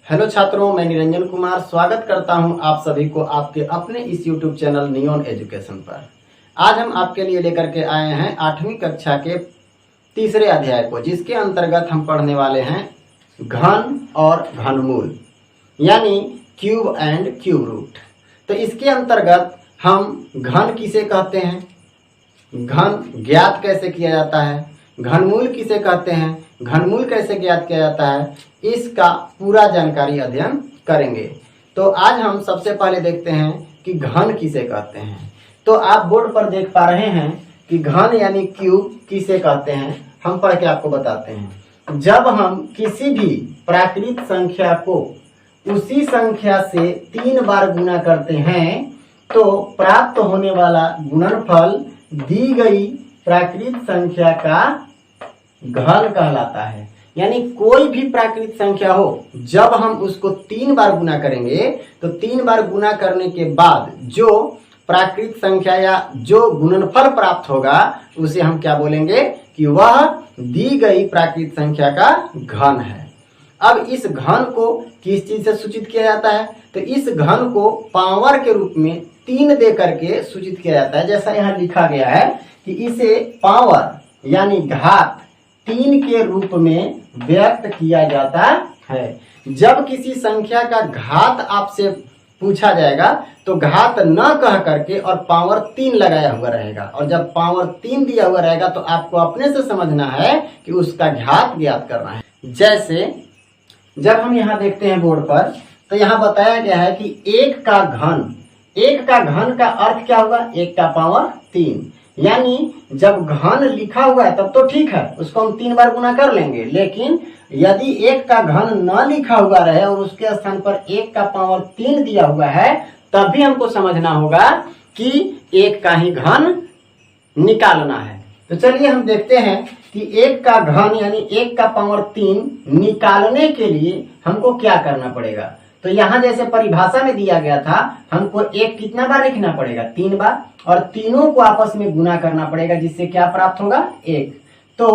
Hello छात्रों, मैं निरंजन कुमार स्वागत करता हूं आप सभी को आपके अपने इस YouTube चैनल नियॉन एजुकेशन पर। आज हम आपके लिए लेकर के आए हैं 8वीं कक्षा के तीसरे अध्याय को, जिसके अंतर्गत हम पढ़ने वाले हैं घन और घनमूल यानी क्यूब एंड क्यूब रूट। तो इसके अंतर्गत हम घन किसे कहते हैं, घन ज्ञात कैसे किया जाता है, घनमूल किसे कहते हैं, घनमूल कैसे ज्ञात किया जाता है, इसका पूरा जानकारी अध्ययन करेंगे। तो आज हम सबसे पहले देखते हैं कि घन किसे कहते हैं। तो आप बोर्ड पर देख पा रहे हैं कि घन यानी क्यूब किसे कहते हैं, हम पढ़ के आपको बताते हैं। जब हम किसी भी प्राकृत संख्या को उसी संख्या से 3 बार गुना करते हैं तो प्राप्त होने वाला गुणनफल दी गई प्राकृत संख्या का घन कहलाता है। यानी कोई भी प्राकृत संख्या हो, जब हम उसको 3 बार गुना करेंगे तो 3 बार गुना करने के बाद जो प्राकृत संख्या या जो गुणनफल प्राप्त होगा उसे हम क्या बोलेंगे कि वह दी गई प्राकृत संख्या का घन है। अब इस घन को किस चीज से सूचित किया जाता है, तो इस घन को पावर के रूप में 3 दे करके सूचित किया जाता है। जैसा यहाँ लिखा गया है कि इसे पावर यानी घात 3 के रूप में व्यक्त किया जाता है। जब किसी संख्या का घात आपसे पूछा जाएगा तो घात न कह करके और पावर 3 लगाया हुआ रहेगा, और जब पावर 3 दिया हुआ रहेगा तो आपको अपने से समझना है कि उसका घात ज्ञात करना है। जैसे जब हम यहाँ देखते हैं बोर्ड पर, तो यहाँ बताया गया है कि 1 का घन का अर्थ क्या होगा, 1 का पावर 3। यानी जब घन लिखा हुआ है तब तो ठीक है, उसको हम 3 बार गुना कर लेंगे। लेकिन यदि 1 का घन न लिखा हुआ रहे और उसके स्थान पर 1 का पावर 3 दिया हुआ है, तब भी हमको समझना होगा कि 1 का ही घन निकालना है। तो चलिए हम देखते हैं कि 1 का घन यानी 1 का पावर 3 निकालने के लिए हमको क्या करना पड़ेगा। तो यहाँ जैसे परिभाषा में दिया गया था, हमको 1 कितना बार लिखना पड़ेगा, 3 बार, और तीनों को आपस में गुना करना पड़ेगा, जिससे क्या प्राप्त होगा, 1। तो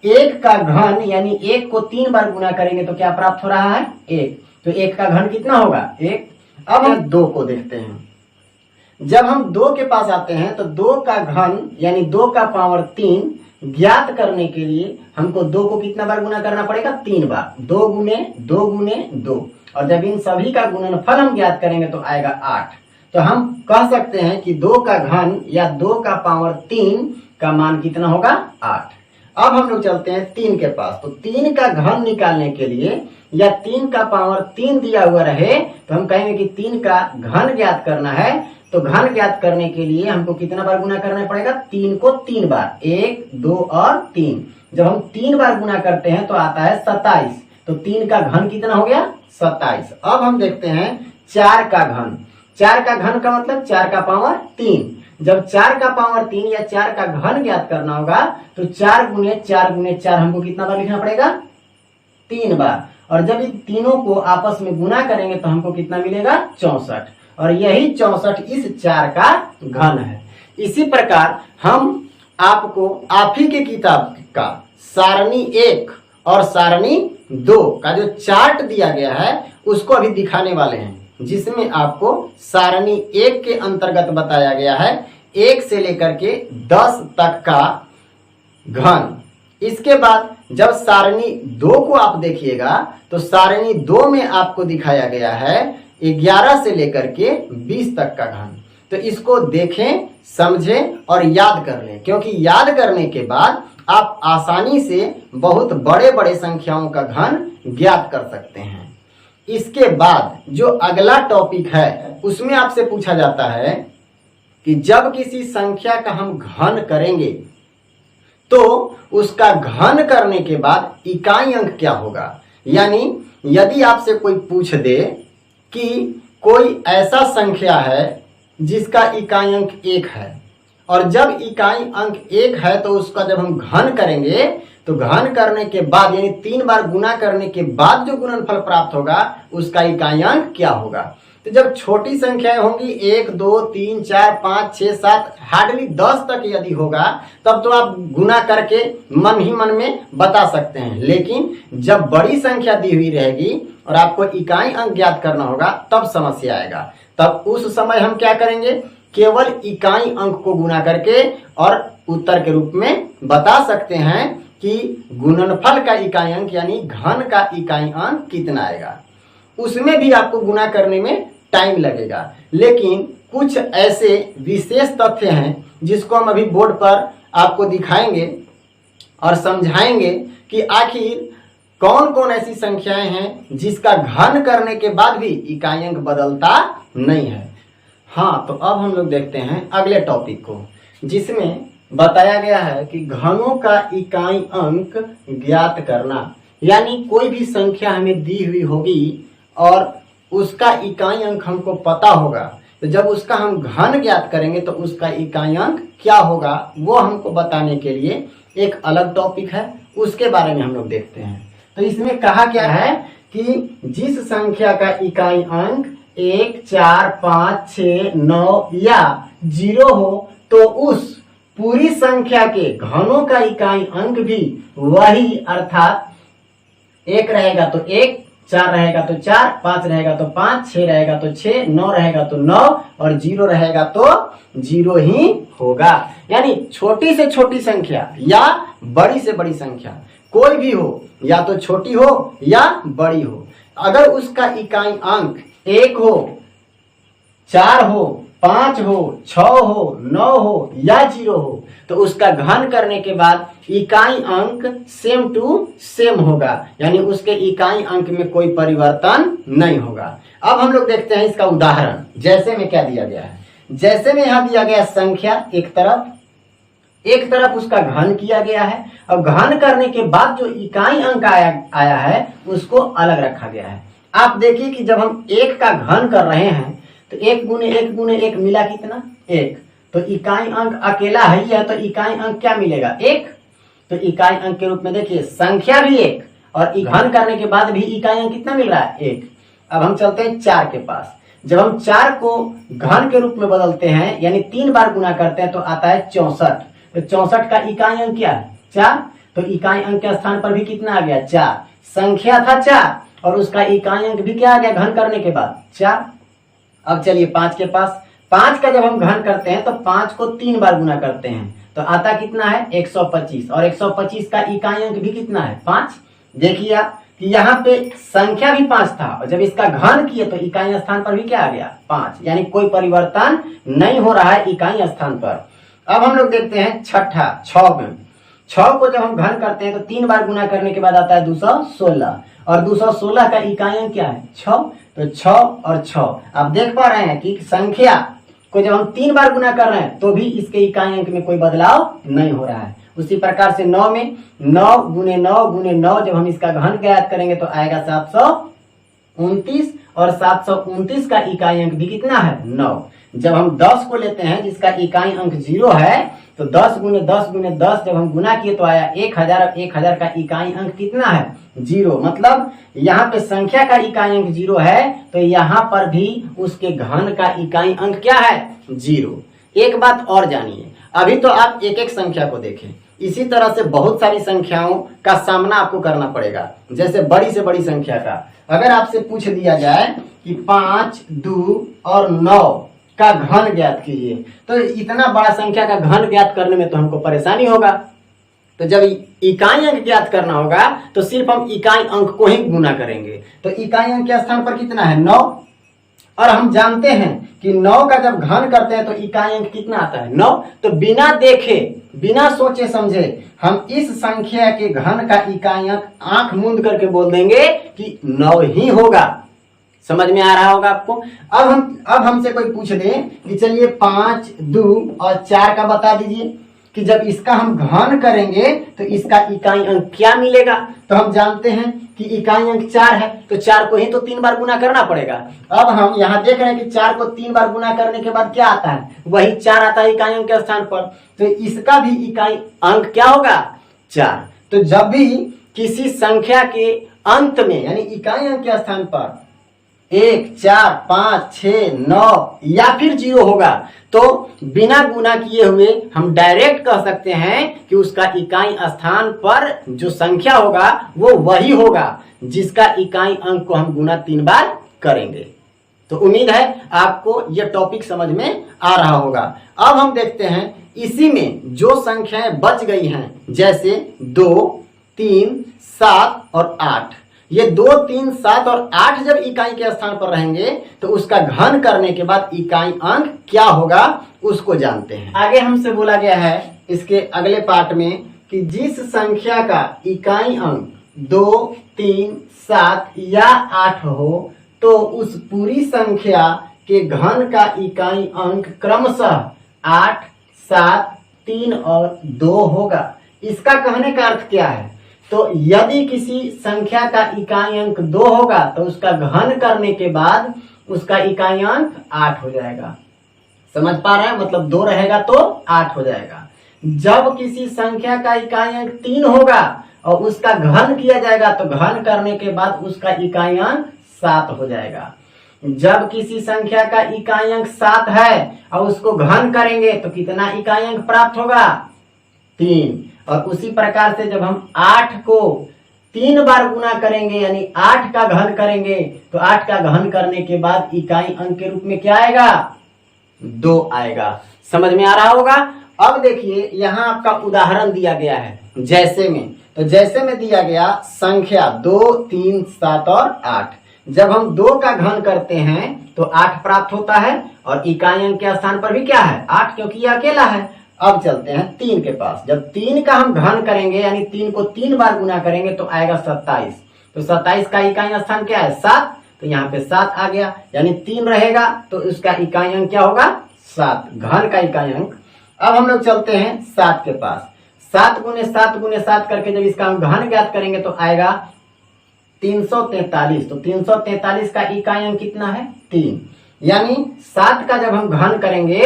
1 का घन यानी 1 को 3 बार गुना करेंगे तो क्या प्राप्त हो रहा है, 1। तो 1 का घन कितना होगा, 1। अब हम 2 को देखते हैं। जब हम 2 के पास आते हैं तो 2 का घन यानी 2 का पावर 3 ज्ञात करने के लिए हमको 2 को कितना बार गुना करना पड़ेगा, 3 बार। 2 गुने 2 गुने 2, और जब इन सभी का गुणनफल हम ज्ञात करेंगे तो आएगा 8। तो हम कह सकते हैं कि 2 का घन या 2 का पावर 3 का मान कितना होगा, 8। अब हम लोग चलते हैं 3 के पास। तो 3 का घन निकालने के लिए या 3 का पावर 3 दिया हुआ रहे तो हम कहेंगे कि 3 का घन ज्ञात करना है। तो घन ज्ञात करने के लिए हमको कितना बार गुना करना पड़ेगा, 3 को 3 बार, 1 2 और 3। जब हम 3 बार गुना करते हैं तो आता है 27। तो 3 का घन कितना हो गया, 27। अब हम देखते हैं 4 का घन। 4 का घन का मतलब 4 का पावर 3। जब 4 का पावर 3 या 4 का घन ज्ञात करना होगा तो 4 गुने 4 गुने 4 हमको कितना बार लिखना पड़ेगा, 3 बार। और जब इन तीनों को आपस में गुना करेंगे तो हमको कितना मिलेगा, 64। और यही 64 इस 4 का घन है। इसी प्रकार हम आपको आप ही के किताब का सारणी 1 और सारणी 2 का जो चार्ट दिया गया है उसको अभी दिखाने वाले हैं, जिसमें आपको सारणी 1 के अंतर्गत बताया गया है 1 से लेकर के 10 तक का घन। इसके बाद जब सारणी 2 को आप देखिएगा तो सारणी 2 में आपको दिखाया गया है 11 से लेकर के 20 तक का घन। तो इसको देखें, समझें और याद कर लें, क्योंकि याद करने के बाद आप आसानी से बहुत बड़े बड़े संख्याओं का घन ज्ञात कर सकते हैं। इसके बाद जो अगला टॉपिक है उसमें आपसे पूछा जाता है कि जब किसी संख्या का हम घन करेंगे तो उसका घन करने के बाद इकाई अंक क्या होगा। यानी यदि आपसे कोई पूछ दे कि कोई ऐसा संख्या है जिसका इकाई अंक 1 है, और जब इकाई अंक 1 है तो उसका जब हम घन करेंगे तो घन करने के बाद यानी 3 बार गुना करने के बाद जो गुणनफल प्राप्त होगा उसका इकाई अंक क्या होगा। तो जब छोटी संख्याएं होंगी 1 2 3 4 5 6 7 हार्डली 10 तक यदि होगा तब तो आप गुना करके मन ही मन में बता सकते हैं। लेकिन जब बड़ी संख्या दी हुई रहेगी और आपको इकाई अंक ज्ञात करना होगा तब समस्या आएगा। तब उस समय हम क्या करेंगे, केवल इकाई अंक को गुना करके और उत्तर के रूप में बता सकते हैं कि गुणनफल का इकाई अंक यानी घन का इकाई अंक कितना आएगा। उसमें भी आपको गुना करने में टाइम लगेगा, लेकिन कुछ ऐसे विशेष तथ्य हैं जिसको हम अभी बोर्ड पर आपको दिखाएंगे और समझाएंगे कि आखिर कौन कौन ऐसी संख्याएं हैं जिसका घन करने के बाद भी इकाई अंक बदलता नहीं है। हाँ, तो अब हम लोग देखते हैं अगले टॉपिक को, जिसमें बताया गया है कि घनों का इकाई अंक ज्ञात करना। यानी कोई भी संख्या हमें दी हुई होगी और उसका इकाई अंक हमको पता होगा, तो जब उसका हम घन ज्ञात करेंगे तो उसका इकाई अंक क्या होगा वो हमको बताने के लिए एक अलग टॉपिक है, उसके बारे में हम लोग देखते हैं। तो इसमें कहा क्या है कि जिस संख्या का इकाई अंक 1 4 5 6 9 या 0 हो तो उस पूरी संख्या के घनों का इकाई अंक भी वही, अर्थात 1 रहेगा तो 1, 4 रहेगा तो 4, 5 रहेगा तो 5, 6 रहेगा तो 6, 9 रहेगा तो 9 और 0 रहेगा तो 0 ही होगा। यानी छोटी से छोटी संख्या या बड़ी से बड़ी संख्या कोई भी हो, या तो छोटी हो या बड़ी हो, अगर उसका इकाई अंक 1 हो, 4 हो, 5 हो, 6 हो, 9 हो या 0 हो तो उसका घन करने के बाद इकाई अंक सेम टू सेम होगा, यानी उसके इकाई अंक में कोई परिवर्तन नहीं होगा। अब हम लोग देखते हैं इसका उदाहरण। जैसे में क्या दिया गया है, जैसे में यहाँ दिया गया संख्या एक तरफ उसका घन किया गया है, अब घन करने के बाद जो इकाई अंक आया है उसको अलग रखा गया है। आप देखिए कि जब हम 1 का घन कर रहे हैं तो 1 गुने 1 गुने 1 मिला कितना, 1, तो इकाई अंक अकेला है तो इकाई अंक क्या मिलेगा, 1। तो इकाई अंक के रूप में देखिए संख्या भी 1 और घन करने के बाद भी इकाई अंक कितना मिल रहा है, 1। अब हम चलते हैं 4 के पास। जब हम 4 को घन के रूप में बदलते हैं यानी 3 बार गुना करते हैं तो आता है 64। तो 64 का इकाई अंक क्या है, 4, तो इकाई अंक के स्थान पर भी कितना आ गया, 4। संख्या था 4 और उसका इकाई अंक भी क्या आ गया घन करने के बाद, 4। अब चलिए 5 के पास। 5 का जब हम घन करते हैं तो 5 को 3 बार गुना करते हैं तो आता कितना है, 125, और 125 का इकाई अंक भी कितना है, 5। देखिए आप कि यहाँ पे संख्या भी 5 था और जब इसका घन किए तो इकाई स्थान पर भी क्या आ गया, 5, यानी कोई परिवर्तन नहीं हो रहा है इकाई स्थान पर। अब हम लोग देखते हैं छठा, 6 में। 6 को जब हम घन करते हैं तो 3 बार गुना करने के बाद आता है 216 और 216 का इकाई अंक क्या है, 6। तो 6 और 6 आप देख पा रहे हैं कि संख्या को जब हम 3 बार गुना कर रहे हैं तो भी इसके इकाई अंक में कोई बदलाव नहीं हो रहा है। उसी प्रकार से 9 में 9 गुने 9 गुने 9 जब हम इसका घन ज्ञात करेंगे तो आएगा 729 और 729 का इकाई अंक भी कितना है, 9। जब हम 10 को लेते हैं जिसका इकाई अंक 0 है तो 10 गुने 10 गुने 10 जब हम गुना किए तो आया 1000, 1000 का इकाई अंक कितना है, 0। मतलब यहाँ पे संख्या का इकाई अंक 0 है तो यहाँ पर भी उसके घन का इकाई अंक क्या है, 0। एक बात और जानिए, अभी तो आप एक एक संख्या को देखें, इसी तरह से बहुत सारी संख्याओं का सामना आपको करना पड़ेगा। जैसे बड़ी से बड़ी संख्या का अगर आपसे पूछ दिया जाए कि 5, 2 और 9 का घन ज्ञात कीजिए तो इतना बड़ा संख्या का घन ज्ञात करने में तो हमको परेशानी होगा। तो जब इकाई अंक ज्ञात करना होगा तो सिर्फ हम इकाई अंक को ही गुना करेंगे। तो इकाई अंक के स्थान पर कितना है, 9, और हम जानते हैं कि 9 का जब घन करते हैं तो इकाई अंक कितना आता है, 9। तो बिना देखे बिना सोचे समझे हम इस संख्या के घन का इकाई अंक आंख मूंद करके बोल देंगे कि 9 ही होगा। समझ में आ रहा होगा आपको। अब हमसे कोई पूछ दे कि चलिए 5, 2 और 4 का बता दीजिए कि जब इसका हम घन करेंगे तो इसका इकाई अंक क्या मिलेगा। तो हम जानते हैं कि इकाई अंक 4 है तो 4 को ही तो 3 बार गुना करना पड़ेगा। अब हम यहाँ देख रहे हैं कि 4 को 3 बार गुना करने के बाद क्या आता है, वही 4 आता है इकाई अंक के स्थान पर। तो इसका भी इकाई अंक क्या होगा, 4। तो जब भी किसी संख्या के अंत में यानी इकाई अंक के स्थान पर 1, 4, 5, 6, 9 या फिर 0 होगा तो बिना गुना किए हुए हम डायरेक्ट कह सकते हैं कि उसका इकाई स्थान पर जो संख्या होगा वो वही होगा जिसका इकाई अंक को हम गुना 3 बार करेंगे। तो उम्मीद है आपको यह टॉपिक समझ में आ रहा होगा। अब हम देखते हैं इसी में जो संख्याएं बच गई हैं, जैसे 2, 3, 7 और 8। ये 2, 3, 7 और 8 जब इकाई के स्थान पर रहेंगे तो उसका घन करने के बाद इकाई अंक क्या होगा उसको जानते हैं। आगे हमसे बोला गया है इसके अगले पार्ट में कि जिस संख्या का इकाई अंक 2, 3, 7 या 8 हो तो उस पूरी संख्या के घन का इकाई अंक क्रमशः 8, 7, 3 और 2 होगा। इसका कहने का अर्थ क्या है? तो यदि किसी संख्या का इकाई अंक 2 होगा तो उसका घन करने के बाद उसका इकाई अंक 8 हो जाएगा। समझ पा रहे हैं? मतलब 2 रहेगा तो 8 हो जाएगा। जब किसी संख्या का इकाई अंक 3 होगा और उसका घन किया जाएगा तो घन करने के बाद उसका इकाई अंक 7 हो जाएगा। जब किसी संख्या का इकाई अंक 7 है और उसको घन करेंगे तो कितना इकाई अंक प्राप्त होगा? 3। और उसी प्रकार से जब हम 8 को 3 बार गुना करेंगे यानी 8 का घन करेंगे तो 8 का घन करने के बाद इकाई अंक के रूप में क्या आएगा? 2 आएगा। समझ में आ रहा होगा? अब देखिए यहाँ आपका उदाहरण दिया गया है जैसे में। तो जैसे में दिया गया संख्या 2, 3, 7 और 8। जब हम 2 का घन करते हैं तो 8 प्राप्त होता है और इकाई अंक के स्थान पर भी क्या है? 8, क्योंकि यह अकेला है। अब चलते हैं 3 के पास। जब 3 का हम घन करेंगे यानी 3 को 3 बार गुना करेंगे तो आएगा 27। तो 27 का इकाई स्थान क्या है? 7। तो यहाँ पे 7 आ गया यानी 3 रहेगा तो उसका इकाई अंक क्या होगा? 7, घन का इकाई अंक। अब हम लोग चलते हैं 7 के पास। 7 गुने 7 गुने 7 करके जब इसका हम घन ज्ञात करेंगे तो आएगा 343। तो 343 का इकाई अंक कितना है? 3। यानी 7 का जब हम घन करेंगे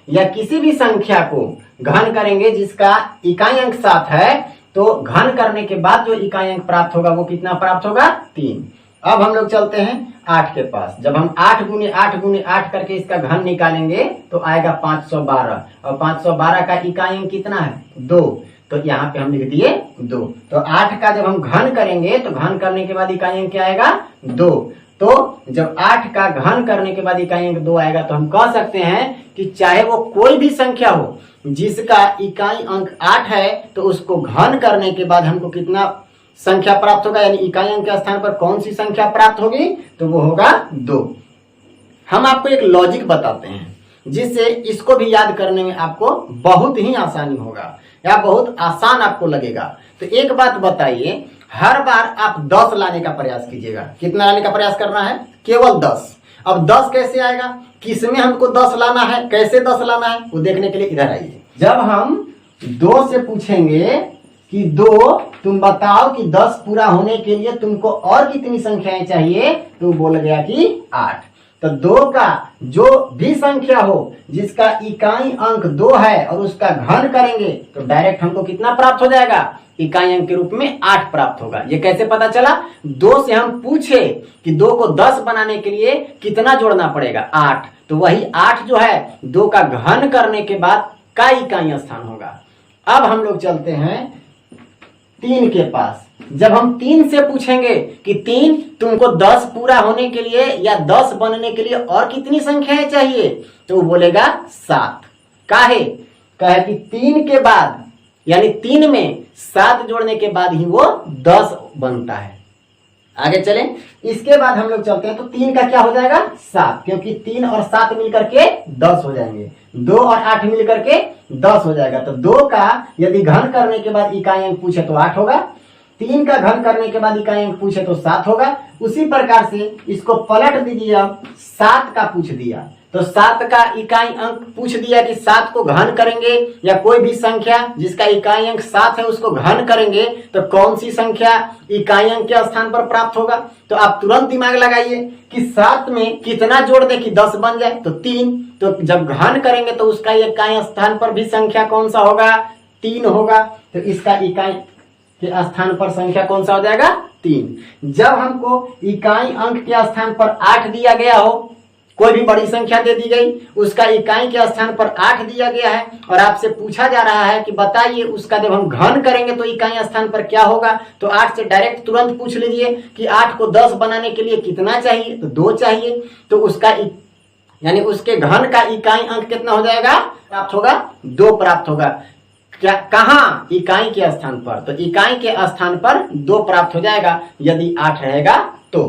या किसी भी संख्या को घन करेंगे जिसका इकाई अंक 7 है तो घन करने के बाद जो इकाई अंक प्राप्त होगा वो कितना प्राप्त होगा? 3। अब हम लोग चलते हैं 8 के पास। जब हम 8 गुने 8 गुने 8 करके इसका घन निकालेंगे तो आएगा 512 और 512 का इकाई अंक कितना है? 2। तो यहाँ पे हम लिख दिए 2। तो 8 का जब हम घन करेंगे तो घन करने के बाद इकाई अंक क्या आएगा? 2। तो जब 8 का घन करने के बाद इकाई अंक 2 आएगा तो हम कह सकते हैं कि चाहे वो कोई भी संख्या हो जिसका इकाई अंक 8 है तो उसको घन करने के बाद हमको कितना संख्या प्राप्त होगा, यानी इकाई अंक के स्थान पर कौन सी संख्या प्राप्त होगी? तो वो होगा 2। हम आपको एक लॉजिक बताते हैं जिससे इसको भी याद करने में आपको बहुत ही आसानी होगा या बहुत आसान आपको लगेगा। तो एक बात बताइए, हर बार आप 10 लाने का प्रयास कीजिएगा। कितना लाने का प्रयास करना है? केवल 10। अब 10 कैसे आएगा? किसमें हमको 10 लाना है? कैसे 10 लाना है वो देखने के लिए इधर आइए। जब हम 2 से पूछेंगे कि 2 तुम बताओ कि 10 पूरा होने के लिए तुमको और कितनी संख्याएं चाहिए, तो बोल गया कि 8। तो 2 का जो भी संख्या हो जिसका इकाई अंक 2 है और उसका घन करेंगे तो डायरेक्ट हमको कितना प्राप्त हो जाएगा? इकाई अंक के रूप में 8 प्राप्त होगा। ये कैसे पता चला? 2 से हम पूछे कि 2 को 10 बनाने के लिए कितना जोड़ना पड़ेगा? 8। तो वही 8 जो है 2 का घन करने के बाद का इकाई स्थान होगा। अब हम लोग चलते हैं 3 के पास। जब हम 3 से पूछेंगे कि 3 तुमको 10 पूरा होने के लिए या 10 बनने के लिए और कितनी संख्याएं चाहिए, तो वो बोलेगा 7। काहे कि 3 के बाद यानी 3 में 7 जोड़ने के बाद ही वो 10 बनता है। आगे चलें। इसके बाद हम लोग चलते हैं तो 3 का क्या हो जाएगा? 7, क्योंकि 3 और 7 मिलकर के 10 हो जाएंगे। 2 और 8 मिलकर के 10 हो जाएगा। तो 2 का यदि घन करने के बाद इकाई अंक पूछे तो 8 होगा। 3 का घन करने के बाद इकाई अंक पूछे तो 7 होगा। उसी प्रकार से इसको पलट दीजिए। अब 7 का पूछ दिया तो 7 का इकाई अंक पूछ दिया कि 7 को घन करेंगे या कोई भी संख्या जिसका इकाई अंक 7 है उसको घन करेंगे तो कौन सी संख्या इकाई अंक के स्थान पर प्राप्त होगा। तो आप तुरंत दिमाग लगाइए कि 7 में कितना जोड़ दे कि 10 बन जाए, तो 3। तो जब घन करेंगे तो उसका इकाई स्थान पर भी संख्या कौन सा होगा? 3 होगा। तो इसका इकाई के स्थान पर संख्या कौन सा हो जाएगा? 3। जब हमको इकाई अंक के स्थान पर 8 दिया गया हो, कोई भी बड़ी संख्या दे दी गई, उसका इकाई के स्थान पर 8 दिया गया है और आपसे पूछा जा रहा है कि बताइए उसका जब हम घन करेंगे तो इकाई स्थान पर क्या होगा, तो 8 से डायरेक्ट तुरंत पूछ लीजिए कि 8 को 10 बनाने के लिए कितना चाहिए, तो 2 चाहिए। तो उसका यानी उसके घन का इकाई अंक कितना हो जाएगा, प्राप्त होगा 2 प्राप्त होगा। क्या कहाँ, इकाई के स्थान पर, तो इकाई के स्थान पर 2 प्राप्त हो जाएगा यदि 8 रहेगा तो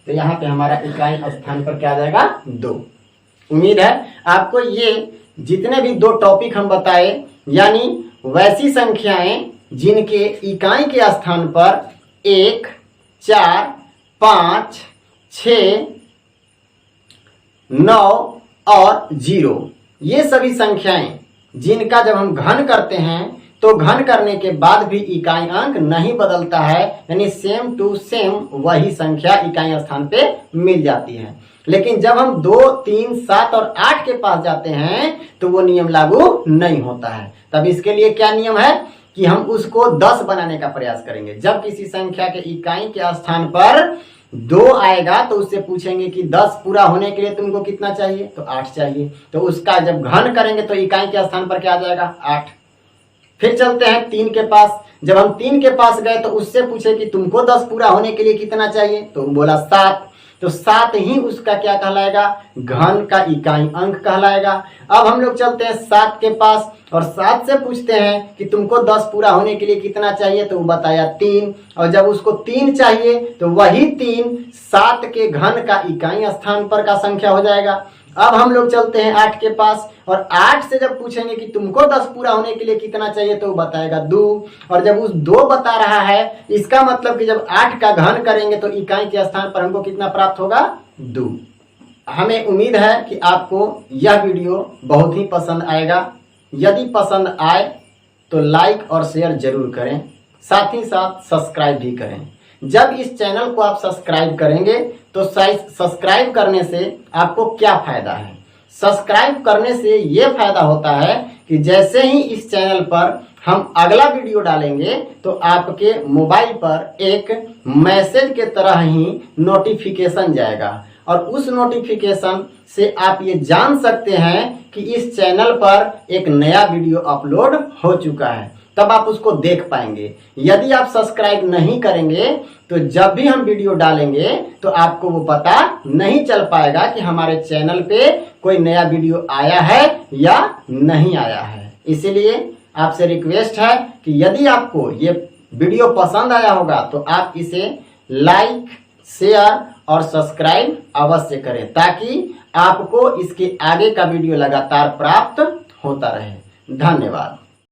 यहाँ पे हमारा इकाई स्थान पर क्या आ जाएगा 2। उम्मीद है आपको ये जितने भी 2 टॉपिक हम बताए, यानी वैसी संख्याएं जिनके इकाई के स्थान पर 1, 4, 5, 6, 9 और 0, ये सभी संख्याएं जिनका जब हम घन करते हैं तो घन करने के बाद भी इकाई अंक नहीं बदलता है, यानी सेम टू सेम वही संख्या इकाई स्थान पे मिल जाती है। लेकिन जब हम 2, 3, 7 और 8 के पास जाते हैं तो वो नियम लागू नहीं होता है। तब इसके लिए क्या नियम है कि हम उसको 10 बनाने का प्रयास करेंगे। जब किसी संख्या के इकाई के स्थान पर 2 आएगा तो उससे पूछेंगे कि 10 पूरा होने के लिए तुमको कितना चाहिए, तो 8 चाहिए। तो उसका जब घन करेंगे तो इकाई के स्थान पर क्या आ जाएगा 8। फिर चलते हैं 3 के पास। जब हम 3 के पास गए तो उससे पूछे कि तुमको 10 पूरा होने के लिए कितना चाहिए, तो बोला 7। तो 7 ही उसका क्या कहलाएगा, घन का इकाई अंक कहलाएगा। अब हम लोग चलते हैं 7 के पास और 7 से पूछते हैं कि तुमको 10 पूरा होने के लिए कितना चाहिए, तो वो बताया 3। और जब उसको 3 चाहिए तो वही 3 7 के घन का इकाई स्थान पर का संख्या हो जाएगा। अब हम लोग चलते हैं 8 के पास और 8 से जब पूछेंगे कि तुमको 10 पूरा होने के लिए कितना चाहिए, तो वो बताएगा 2। और जब उस 2 बता रहा है, इसका मतलब कि जब 8 का घन करेंगे तो इकाई के स्थान पर हमको कितना प्राप्त होगा 2। हमें उम्मीद है कि आपको यह वीडियो बहुत ही पसंद आएगा। यदि पसंद आए तो लाइक और शेयर जरूर करें, साथ ही साथ सब्सक्राइब भी करें। जब इस चैनल को आप सब्सक्राइब करेंगे तो सब्सक्राइब करने से आपको क्या फायदा है, सब्सक्राइब करने से ये फायदा होता है कि जैसे ही इस चैनल पर हम अगला वीडियो डालेंगे तो आपके मोबाइल पर एक मैसेज के तरह ही नोटिफिकेशन जाएगा और उस नोटिफिकेशन से आप ये जान सकते हैं कि इस चैनल पर एक नया वीडियो अपलोड हो चुका है, तब आप उसको देख पाएंगे। यदि आप सब्सक्राइब नहीं करेंगे तो जब भी हम वीडियो डालेंगे तो आपको वो पता नहीं चल पाएगा कि हमारे चैनल पे कोई नया वीडियो आया है या नहीं आया है। इसीलिए आपसे रिक्वेस्ट है कि यदि आपको ये वीडियो पसंद आया होगा तो आप इसे लाइक, शेयर और सब्सक्राइब अवश्य करें, ताकि आपको इसके आगे का वीडियो लगातार प्राप्त होता रहे। धन्यवाद।